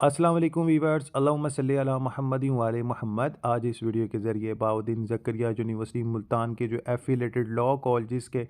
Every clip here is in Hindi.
अस्सलाम वालेकुम वीवर्स, अल्लाहुम्मा सल्ली अला मुहम्मदिन व आले मोहम्मद। आज इस वीडियो के ज़रिए बहाउद्दीन ज़करिया यूनिवर्सिटी मुल्तान के जो एफिलेटेड लॉ कॉलेजेस के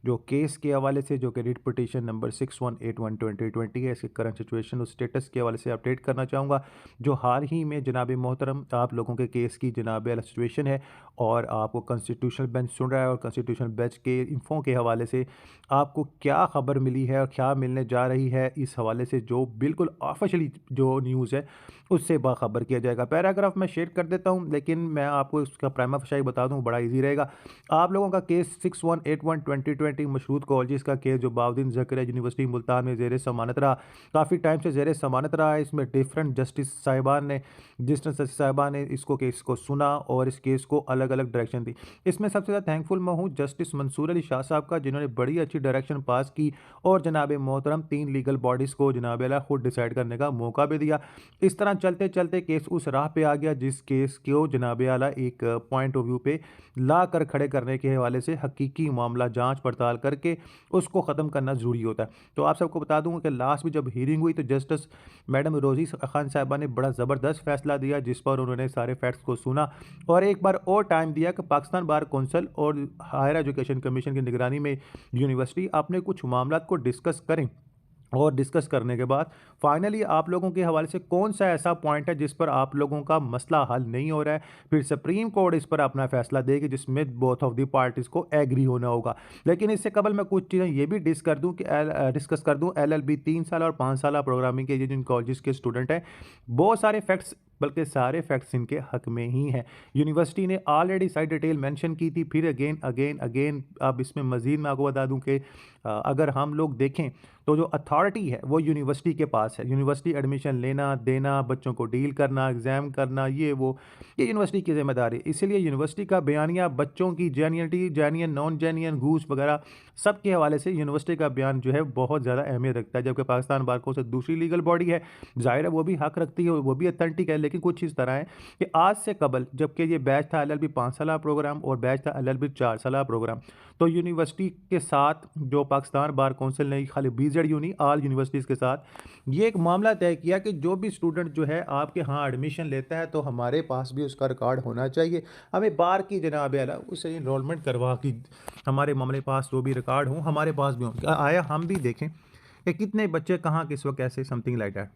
जो केस के हवाले से, जो कि रिट पिटीशन नंबर 6181/2020 है, इसके करंट सिचुएशन और स्टेटस के हवाले से अपडेट करना चाहूँगा। जो हाल ही में जनाब मोहतरम आप लोगों के केस की जनाब सिचुएशन है और आपको कॉन्स्टिट्यूशनल बेंच सुन रहा है, और कॉन्स्टिट्यूशनल बेंच के इन्फो के हवाले से आपको क्या ख़बर मिली है और क्या मिलने जा रही है, इस हवाले से जो बिल्कुल ऑफिशियली जो न्यूज़ है उससे बाखबर किया जाएगा। पैराग्राफ मैं शेयर कर देता हूँ, लेकिन मैं आपको इसका प्राइमा फेसाई बता दूँ, बड़ा ईजी रहेगा। आप लोगों का केस 6181/2020 मशरूत कॉलेज का केस जो बहाउद्दीन ज़करिया यूनिवर्सिटी मुल्तान में ज़ेर ज़मानत रहा, काफ़ी टाइम से ज़ेर ज़मानत रहा है। इसमें डिफरेंट जस्टिस साहिबान ने इसको केस को सुना और इस केस को अलग अलग डायरेक्शन दी। इसमें सबसे ज़्यादा थैंकफुल मैं हूँ जस्टिस मंसूर अली शाह साहब का, जिन्होंने बड़ी अच्छी डायरेक्शन पास की और जनाब मोहतरम 3 लीगल बॉडीज़ को जनाब आला खुद डिसाइड करने का मौका भी दिया। इस तरह चलते चलते केस उस राह पे आ गया जिस केस को जनाब आला एक पॉइंट ऑफ व्यू पे ला कर खड़े करने के हवाले से हकीकी मामला जांच पड़ताल करके उसको ख़त्म करना ज़रूरी होता है। तो आप सबको बता दूंगा कि लास्ट में जब हीयरिंग हुई तो जस्टिस मैडम रोज़ी खान साहिबा ने बड़ा ज़बरदस्त फैसला दिया, जिस पर उन्होंने सारे फैक्ट्स को सुना और एक बार और टाइम दिया कि पाकिस्तान बार कौंसिल और हायर एजुकेशन कमीशन की निगरानी में यूनिवर्सिटी अपने कुछ मामला को डिस्कस करें। और डिस्कस करने के बाद फाइनली आप लोगों के हवाले से कौन सा ऐसा पॉइंट है जिस पर आप लोगों का मसला हल नहीं हो रहा है, फिर सुप्रीम कोर्ट इस पर अपना फैसला देगी, जिसमें बोथ ऑफ द पार्टीज़ को एग्री होना होगा। लेकिन इससे कबल मैं कुछ चीज़ें ये भी डिस्कस कर दूँ। LLB 3 साल और 5 साल प्रोग्रामिंग के जिन कॉलेज के स्टूडेंट हैं, बहुत सारे फैक्ट्स, बल्कि सारे फैक्ट्स इनके हक में ही हैं। यूनिवर्सिटी ने ऑलरेडी सारी डिटेल मेंशन की थी, फिर अगेन अगेन अगेन अब इसमें मज़ीद मैं आपको बता दूं कि अगर हम लोग देखें तो जो अथॉरिटी है वो यूनिवर्सिटी के पास है। यूनिवर्सिटी एडमिशन लेना देना, बच्चों को डील करना, एग्ज़ाम करना, ये यूनिवर्सिटी की जिम्मेदारी है। इसीलिए यूनिवर्सिटी का बयानिया बच्चों की जेन्युइनिटी, जेन्युइन नॉन जेन्युइन घूस वगैरह सब के हवाले से यूनिवर्सिटी का बयान जो है बहुत ज़्यादा अहमियत रखता है। जबकि पाकिस्तान बार कौंसिल दूसरी लीगल बॉडी है, ज़ाहिर है वो भी हक रखती है, वो भी अथेंटिक है। लेकिन कुछ इस तरह है कि आज से कबल जबकि ये बैच था LLB 5 साल प्रोग्राम और बैच था LLB 4 साल प्रोग्राम, तो यूनिवर्सिटी के साथ जो पाकिस्तान बार कौंसिल ने खाली BZU नहीं, ऑल यूनिवर्सिटीज़ के साथ ये एक मामला तय किया कि जो भी स्टूडेंट जो है आपके यहाँ एडमिशन लेता है तो हमारे पास भी उसका रिकॉर्ड होना चाहिए। हमें बार की जनाब आला उससे इनरोलमेंट करवा कि हमारे मामले पास जो भी रिकॉर्ड हो हमारे पास भी हो, आया हम भी देखें कि कितने बच्चे कहाँ किस वक्त ऐसे समथिंग लाइक दैट।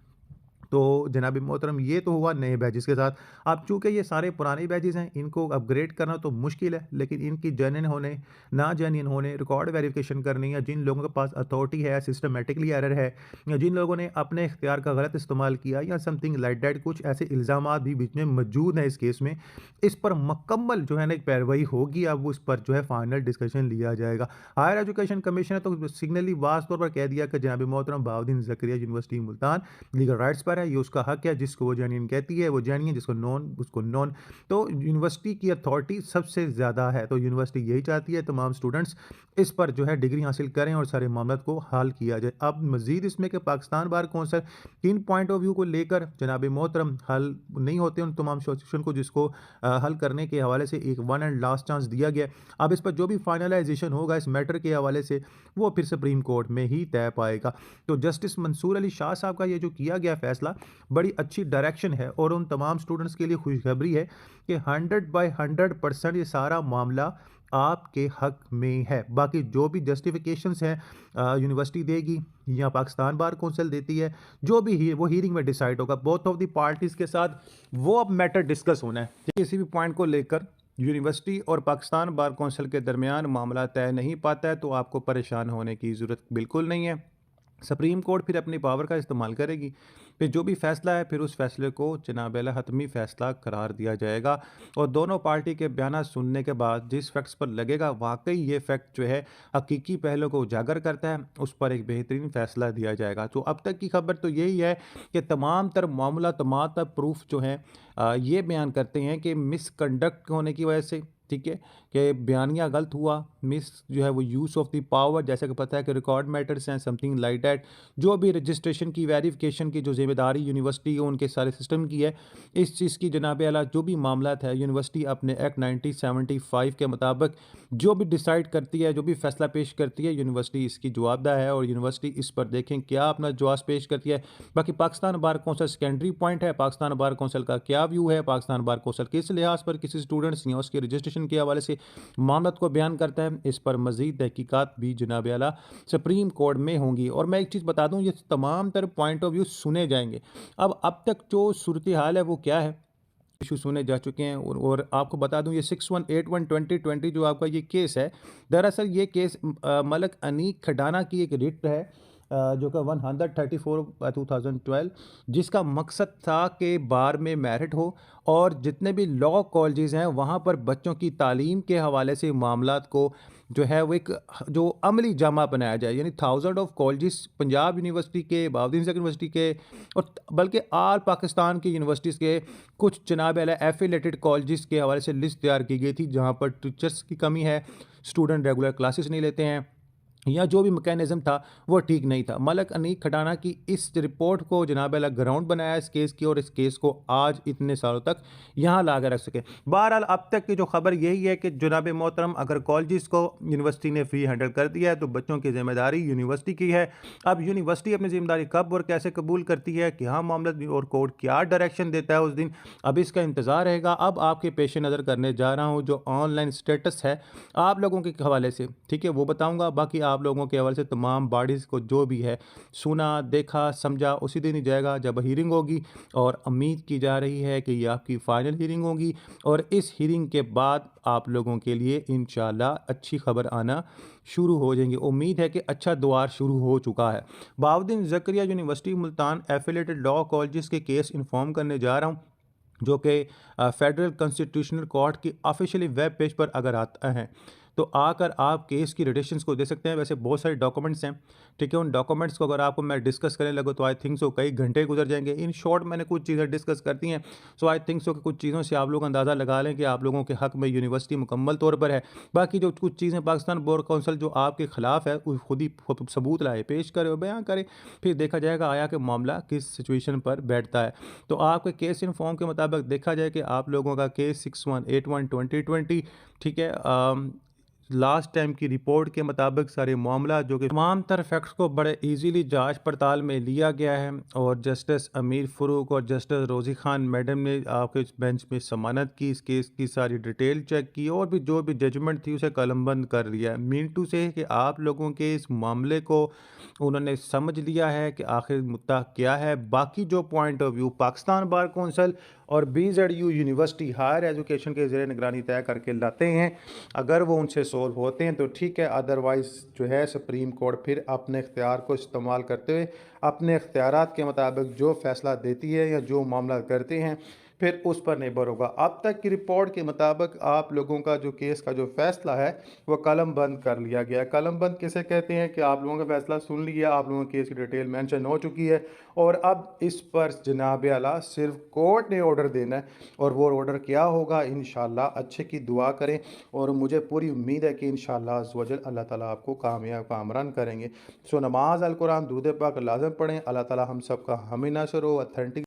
तो जनाब मोहतरम ये तो हुआ नए बैचेस के साथ। अब चूँकि ये सारे पुराने बैचेस हैं, इनको अपग्रेड करना तो मुश्किल है, लेकिन इनकी जेन्युइन होने, ना जेन्युइन होने, रिकॉर्ड वेरिफिकेशन करनी, या जिन लोगों के पास अथॉरिटी है, सिस्टमेटिकली एरर है, या जिन लोगों ने अपने इख्तियार का गलत इस्तेमाल किया या समथिंग लाइक दैट, कुछ ऐसे इल्ज़ामात भी बीच में मौजूद हैं इस केस में, इस पर मुकम्मल जो है ना एक पैरवाई होगी। अब उस पर जो है फाइनल डिस्कशन लिया जाएगा। हायर एजुकेशन कमीशन ने तो सिग्नली वाज़ तौर पर कह दिया कि जनाब मोहतरम Bahauddin Zakaria university Multan legal rights पर है, ये उसका हक है, जिसको वो जेन्युइन कहती है वो जेन्युइन, जिसको नॉन उसको नॉन। तो यूनिवर्सिटी की अथॉरिटी सबसे ज़्यादा है, तो यूनिवर्सिटी यही चाहती है तमाम स्टूडेंट्स इस पर जो है डिग्री हासिल करें और सारे मामलों को हल किया जाए। अब मज़ीद इसमें कि पाकिस्तान बार कौंसिल किन पॉइंट ऑफ व्यू को लेकर जनाब मोहतरम हल नहीं होते उन तमाम सिचुएशन को, जिसको हल करने के हवाले से एक वन एंड लास्ट चांस दिया गया। अब इस पर जो भी फाइनलाइजेशन होगा इस मैटर के हवाले से, वो फिर सुप्रीम कोर्ट में ही तय पाएगा। तो जस्टिस मंसूर अली शाह साहब का ये जो किया गया फैसला बड़ी अच्छी डायरेक्शन है और उन तमाम स्टूडेंट्स के लिए खुशखबरी है कि 100/100% ये सारा मामला आपके हक में है। बाकी जो भी जस्टिफिकेशंस हैं यूनिवर्सिटी देगी या पाकिस्तान बार कौंसिल देती है, जो भी वो हीयरिंग में डिसाइड होगा बोथ ऑफ द पार्टीज़ के साथ, वो अब मैटर डिस्कस होना है। किसी भी पॉइंट को लेकर यूनिवर्सिटी और पाकिस्तान बार कौंसिल के दरमियान मामला तय नहीं पाता है तो आपको परेशान होने की ज़रूरत बिल्कुल नहीं है। सुप्रीम कोर्ट फिर अपनी पावर का इस्तेमाल करेगी, फिर जो भी फैसला है फिर उस फैसले को जनाब आला हतमी फैसला करार दिया जाएगा। और दोनों पार्टी के बयान सुनने के बाद जिस फैक्ट्स पर लगेगा वाकई ये फैक्ट जो है हकीकी पहलू को उजागर करता है, उस पर एक बेहतरीन फैसला दिया जाएगा। तो अब तक की खबर तो यही है कि तमाम तर मामला, तमाम तर प्रूफ जो हैं ये बयान करते हैं कि मिसकंडक्ट होने की वजह से, ठीक है, कि बयानिया गलत हुआ, मिस जो है वो यूज़ ऑफ द पावर, जैसा कि पता है कि रिकॉर्ड मैटर्स हैं समथिंग लाइक दैट, जो भी रजिस्ट्रेशन की वेरिफिकेशन की जो जिम्मेदारी यूनिवर्सिटी को उनके सारे सिस्टम की है, इस चीज़ की जनाब आला जो भी मामला है यूनिवर्सिटी अपने एक्ट 1975 के मुताबिक जो भी डिसाइड करती है, जो भी फैसला पेश करती है, यूनिवर्सिटी इसकी जवाबदेह है और यूनिवर्सिटी इस पर देखें क्या अपना जवाब पेश करती है। बाकी Pakistan bar council secondary point है, पाकिस्तान बार कौंसिल का क्या व्यू है, पाकिस्तान बार कौंसिल किस लिहाज पर किसी स्टूडेंट्स या उसके रजिस्ट्रेशन के हवाले से मामला को बयान करता है, इस पर मजीद तहकीकात भी जनाब आला सुप्रीम कोर्ट में होंगी। और मैं एक चीज़ बता दूं, ये तमाम तर पॉइंट ऑफ व्यू सुने जाएंगे। अब तक जो सूरत हाल है वो क्या है, इशू सुने जा चुके हैं और आपको बता दूं ये 6181/2020 जो आपका ये केस है, दरअसल ये केस मलक अनीक खडाना की एक रिट है, जो कि 134/2012, जिसका मकसद था कि बार में मेरिट हो और जितने भी लॉ कॉलेजेस हैं वहाँ पर बच्चों की तालीम के हवाले से मामलात को जो है वो एक जो अमली जामा बनाया जाए, यानी thousand of colleges Punjab university के, बहाउद्दीन ज़फर यूनिवर्सिटी के और बल्कि आल पाकिस्तान की यूनिवर्सिटीज़ के कुछ जनाब अला एफिलेटेड कॉलेजेस के हवाले से लिस्ट तैयार की गई थी, जहाँ पर टीचर्स की कमी है, स्टूडेंट रेगुलर क्लासेस नहीं लेते हैं, या जो भी मैकेनिज़्म था वो ठीक नहीं था। मलक अनीक खटाना की इस रिपोर्ट को जनाब अला ग्राउंड बनाया इस केस की, और इस केस को आज इतने सालों तक यहाँ ला कर रख सके। बहरहाल अब तक की जो खबर यही है कि जनाब मोहतरम अगर कॉलेजेस को यूनिवर्सिटी ने फ्री हैंडल कर दिया है तो बच्चों की जिम्मेदारी यूनिवर्सिटी की है। अब यूनिवर्सिटी अपनी जिम्मेदारी कब और कैसे कबूल करती है, क्या मामला और कोर्ट क्या डायरेक्शन देता है उस दिन, अब इसका इंतज़ार रहेगा। अब आपके पेश नज़र करने जा रहा हूँ जो ऑनलाइन स्टेटस है आप लोगों के हवाले से, ठीक है, वो बताऊँगा। बाकी आप लोगों के हवाले से तमाम बॉडीज़ को जो भी है सुना, देखा, समझा उसी दिन ही जाएगा जब हीयरिंग होगी, और उम्मीद की जा रही है कि ये आपकी फ़ाइनल हीयरिंग होगी और इस हीयरिंग के बाद आप लोगों के लिए इंशाल्लाह अच्छी खबर आना शुरू हो जाएंगी। उम्मीद है कि अच्छा द्वार शुरू हो चुका है। Bahauddin Zakaria university Multan affiliated law colleges के केस इन्फॉर्म करने जा रहा हूँ, जो कि फेडरल कॉन्स्टिट्यूशनल कोर्ट की ऑफिशियली वेब पेज पर अगर आता है तो आकर आप केस की रिलेशंस को दे सकते हैं। वैसे बहुत सारे डॉक्यूमेंट्स हैं, ठीक है, उन डॉक्यूमेंट्स को अगर आपको मैं डिस्कस करने लगूँ तो आई थिंक सो कई घंटे गुजर जाएंगे। इन शॉर्ट मैंने कुछ चीज़ें डिस्कस करती हैं, सो आई थिंक सो कि कुछ चीज़ों से आप लोग अंदाज़ा लगा लें कि आप लोगों के हक़ में यूनिवर्सिटी मुकम्मल तौर पर है। बाकी जो कुछ चीज़ें पाकिस्तान बोर्ड कौंसिल जो आपके ख़िलाफ़ है वो खुद ही सबूत लाए, पेश करे और बयान करे, फिर देखा जाएगा आया कि मामला किस सिचुएशन पर बैठता है। तो आपके केस इन्फॉर्म के मुताबिक देखा जाए कि आप लोगों का केस 6181/2020, ठीक है, लास्ट टाइम की रिपोर्ट के मुताबिक सारे मामला जो कि तमाम तर फैक्ट्स को बड़े इजीली जांच पड़ताल में लिया गया है, और जस्टिस अमीर फ़रूक और जस्टिस रोज़ी खान मैडम ने आपके बेंच में ज़मानत की, इस केस की सारी डिटेल चेक की और भी जो भी जजमेंट थी उसे कलमबंद कर लिया है। मीन टू से कि आप लोगों के इस मामले को उन्होंने समझ लिया है कि आखिर मुद्दा क्या है। बाकी जो point of view Pakistan bar council और BZU यूनिवर्सिटी हायर एजुकेशन के ज़रिए निगरानी तय करके लाते हैं, अगर वो उनसे सोल्व होते हैं तो ठीक है, अदरवाइज़ जो है सुप्रीम कोर्ट फिर अपने इख्तियार को इस्तेमाल करते हुए अपने इख्तियारात के मुताबिक जो फ़ैसला देती है या जो मामला करते हैं फिर उस पर निर्भर होगा। अब तक की रिपोर्ट के मुताबिक आप लोगों का जो केस का जो फ़ैसला है वो कलम बंद कर लिया गया। कलम बंद किसे कहते हैं कि आप लोगों का फ़ैसला सुन लिया, आप लोगों के केस की डिटेल मेंशन हो चुकी है और अब इस पर जनाब आला सिर्फ कोर्ट ने ऑर्डर देना है, और वो ऑर्डर क्या होगा इंशाल्लाह अच्छे की दुआ करें, और मुझे पूरी उम्मीद है कि इंशाल्लाह अज़्ज़-व-जल अल्लाह ताला आपको कामयाब कामरान करेंगे। सो नमाज अल कुरान दुरूद पाक लाज़िम पढ़ें। अल्लाह ताला हम सब का हामी नासर हो। अथेंटिक